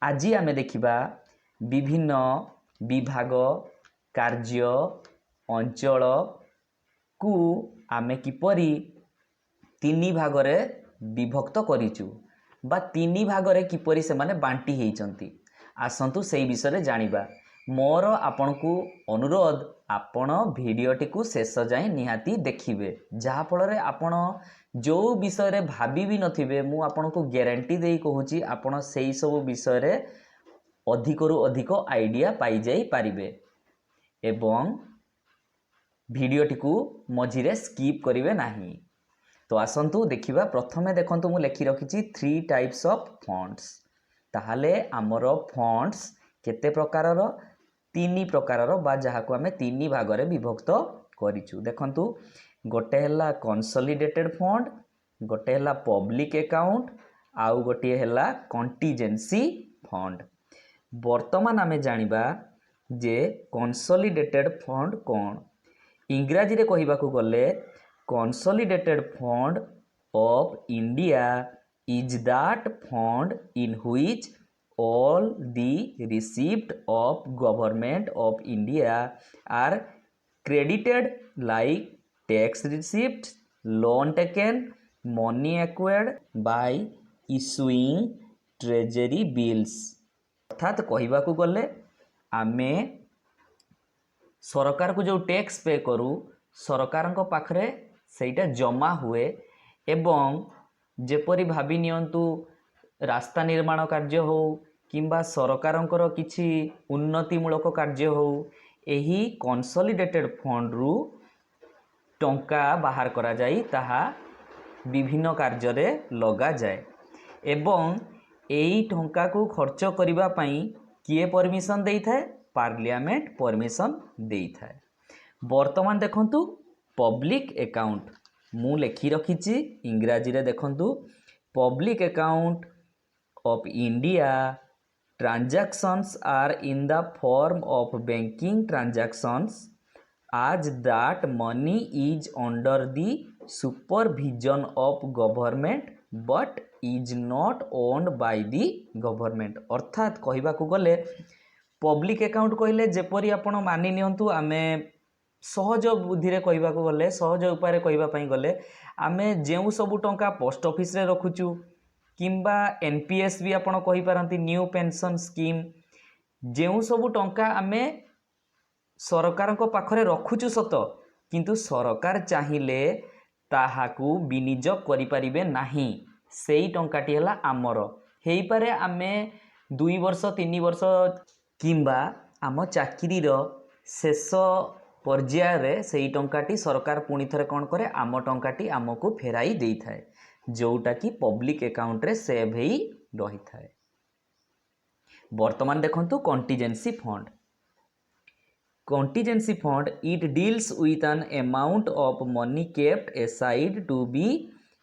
आज आमे देखिबा विभिन्न विभाग कार्य अंचल को आमे किपरि तीन भागरे विभक्त करिचु बा तीन भागरे किपरि से माने बांटी हेइचंती। आसंतु सेई विषय जानिबा। मोर आपण को अनुरोध आपण भिडियोटी को शेष जाए निहाती देखिबे जहा फल रे आपण जो विषय रे भाबी भी नथिबे मु आपण को ग्यारंटी देई कहूची आपण सेई सब विषय रे अधिकरु अधिक आइडिया पाई जाई पारिबे एवं भिडियोटी को मझिरे स्किप करिवे नाही। तो आसंतु देखिबा। प्रथमे देखंतु मु लेखि रखिची 3 टाइप्स ऑफ फंड्स। ताहाले हमर फंड्स केते प्रकारर 3 प्रकारर बा जहा को हमें 3 भागरे विभक्त करिचु। देखंतु गोटे हला कंसोलिडेटेड फंड, गोटे हला पब्लिक अकाउंट आउ गोटे हला कंटीजेंसी फंड। वर्तमान आमे जानिबा जे कंसोलिडेटेड फंड कोन। इंग्राजी रे कहिबाकू गले consolidated fund of India is that fund in which all the received of government of India are credited like tax receipts, loan taken, money acquired by issuing treasury bills। अर्थात कहवाकू गले आमे सरकार को जो tax पे करू सरकार को पाखरे सेटा जमा हुए एवं जेपरी भाबी नियंतु रास्ता निर्माण कार्य हो किंबा सरकारंकर किछि उन्नतिमूलक कार्य हो एही कंसोलिडेटेड फंड रु टंका बाहर करा जाई ताहा विभिन्न कार्य रे लगा जाए एवं एही टंका को खर्च करिबा पई किए परमिशन देई थाए पार्लियामेंट परमिशन देई थाए। वर्तमान देखंतु पब्लिक अकाउंट मु लेखि रखिछि इंग्राजी रे देखंतु public account of India transactions are in the form of banking transactions as that money is under the supervision of government but is not owned by the government। अर्थात कहबाकू गले public account कहले जेपरी आपण मानि नियंतु आमे सहज बुद्धि रे कहबाकू गले सहज उपाय रे कहबा पई गले आमे जेउ सब टंका पोस्ट ऑफिस रे रखुचु किंबा एनपीएस भी आपण कहि पारंती न्यू पेंशन स्कीम जेउ सबु टंका आमे सरकार को पाखरे रखुचु सत किंतु सरकार चाहिए ताहाकू विनियोग करि परिबे नाही सेई टंकाटी हला आमर हेई पारे आमे 2 वर्ष 3 वर्ष किंबा आम चाकरी रो शेष पर्याय रे सेई टंकाटी सरकार पुणी थरे कोन करे आम टंकाटी आमको फेराई देई थाए जोटा कि पब्लिक अकाउंट रे सेव ही रही थाए। वर्तमान देखंतु contingency fund. Contingency fund it deals with an amount of money kept aside to be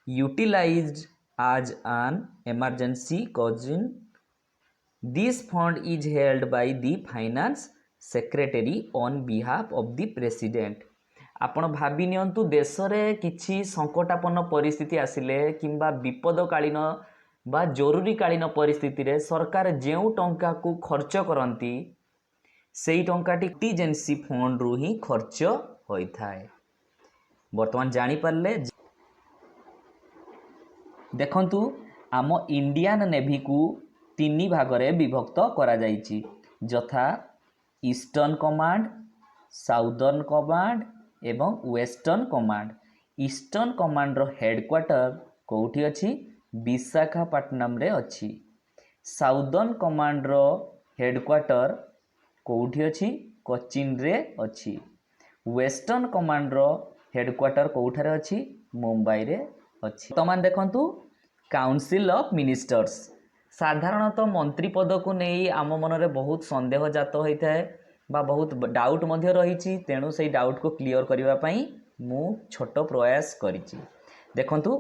utilised as an emergency causing this fund is held by the finance secretary on behalf of the president। आपण भाबी नियंतु देश रे किछि संकटापन्न परिस्थिति आसिले किंबा विपदकालीन बा जरूरीकालीन परिस्थिति रे सरकार जेउ टंका को खर्च करंती सेई टंकाटी कंटीजेंसी फंड रु ही खर्च होई थाए। वर्तमान जानि पारले देखंतु आम इंडियन नेवी को 3 भागरे विभक्त करा जाइछि यथा ईस्टर्न कमांड, साउदर्न कमांड एवं वेस्टर्न कमांड। ईस्टर्न कमांड रो हेडक्वार्टर कोठी अछि विशाखापट्टनम रे अछि। साउदर्न कमांड रो हेडक्वार्टर कोठी अछि कोचिन रे अछि। वेस्टर्न कमांड रो हेडक्वार्टर कोठारे अछि मुंबई रे अछि। तमान देखंतु काउंसिल ऑफ मिनिस्टर्स। साधारणतः मंत्री पद को नहीं आम मन रे बहुत संदेह जात होता है बा बहुत डाउट मध्य रही तेणु से डाउट को क्लियर करने पई मु छोट प्रयास करिछि। देखंतु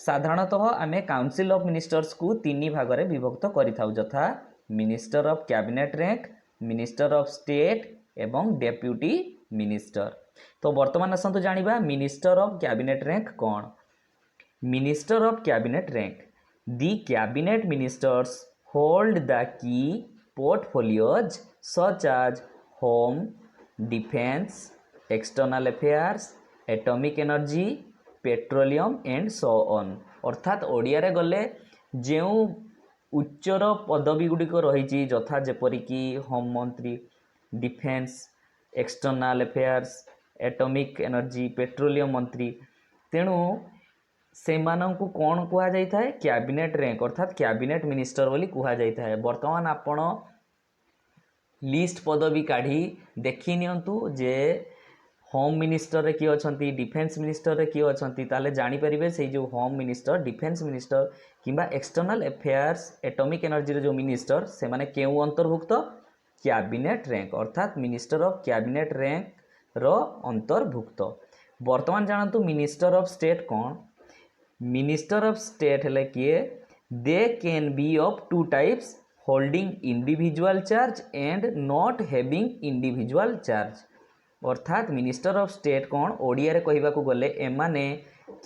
साधारणतः आमे काउंसिल ऑफ मिनिस्टर्स को 3 भाग रे विभक्त करिथाउ यथा minister of cabinet rank, minister of state एवं डेप्यूटी मिनिस्टर। तो वर्तमान आसंतु जानिबा मिनिस्टर ऑफ कैबिनेट रैंक कौन। Minister of cabinet rank the cabinet ministers hold the key portfolios such as home, defense, external affairs, atomic energy, petroleum and so on। अर्थात ओडिया रे गले जो उच्चर पदवी गुड़िक रही यथा जेपरिकी होम मंत्री, defence, external affairs, atomic energy, petroleum मंत्री, तेणु से मानू कौन कह जाए कैबिनेट रैंक अर्थात कैबिनेट मिनिस्टर बोली कह जाए। बर्तमान आपण लिस्ट पदवी काढ़ी देखी नियंतु जे होम मिनिस्टर रे किए अछंती, डिफेन्स मिनिस्टर रे किए अछंती, ताले जानि परिबे से जो होम मिनिस्टर, डिफेन्स मिनिस्टर किंबा एक्सटर्नल अफेयर्स, एटॉमिक एनर्जी रे जो मिनिस्टर से माने केउ अंतर्भुक्त कैबिनेट रैंक अर्थात मिनिस्टर ऑफ कैबिनेट रैंक रो अंतर्भुक्त। बर्तमान जानतु मिनिस्टर ऑफ स्टेट कौन। मिनिस्टर ऑफ स्टेट हेले किए they can be of two types holding individual charge and not having individual charge. अर्थात मिनिस्टर ऑफ स्टेट कौन ओडिया रे कहबा को गले एमाने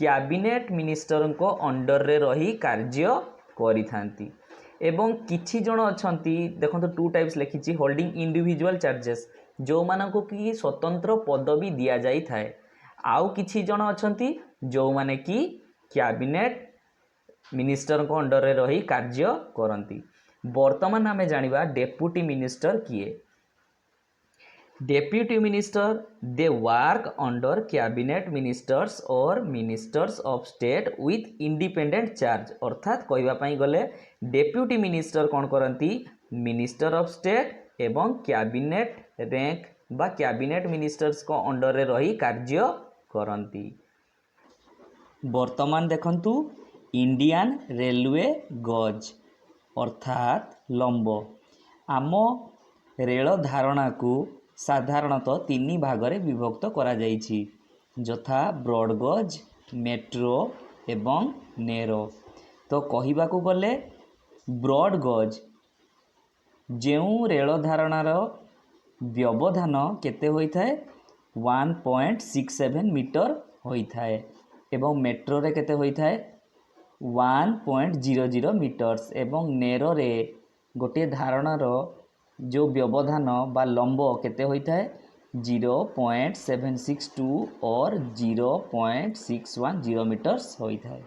कैबिनेट मिनिस्टर को अंडर रे रही कार्य करिथांती एवं किछि जण अछंती देखंतु टू टाइप्स लिखिछि होल्डिंग इंडिविजुअल चार्जेस जो मानको कि स्वतंत्र पदवी दिया जाई थाए, आउ किछि जण अछंती जो माने कि कैबिनेट मिनिस्टर को अंडर रे रही कार्य करंती। वर्तमान आमे जानिबा डेप्यूटी मिनिस्टर किए। Deputy minister they work under cabinet ministers or ministers of state with independent charge. अर्थात कहबा पई गले डेप्यूटी मिनिस्टर कौन करंती मिनिस्टर ऑफ स्टेट एवं कैबिनेट रैंक बा कैबिनेट मिनिस्टर्स को अंडर रे रही कार्य करंती। वर्तमान देखंतु इंडियन रेलवे गज अर्थात लंब आम रेल धारणा को साधारणतः तीन भागरे विभक्त करा जाइछि यथा ब्रॉडगज, मेट्रो एवं नेरो। तो कहबा को गले ब्रॉडगज जेउ रेल धारणार व्यवधान केते होइथाय 1.67 मीटर होइथाय एवं मेट्रो रे केते होइथाय 1.00 मीटर्स एवं नेरो रे गोटे धारणार जो व्यवधान बा लंब केते होता है 0.762 और 0.610 मीटर्स होता है।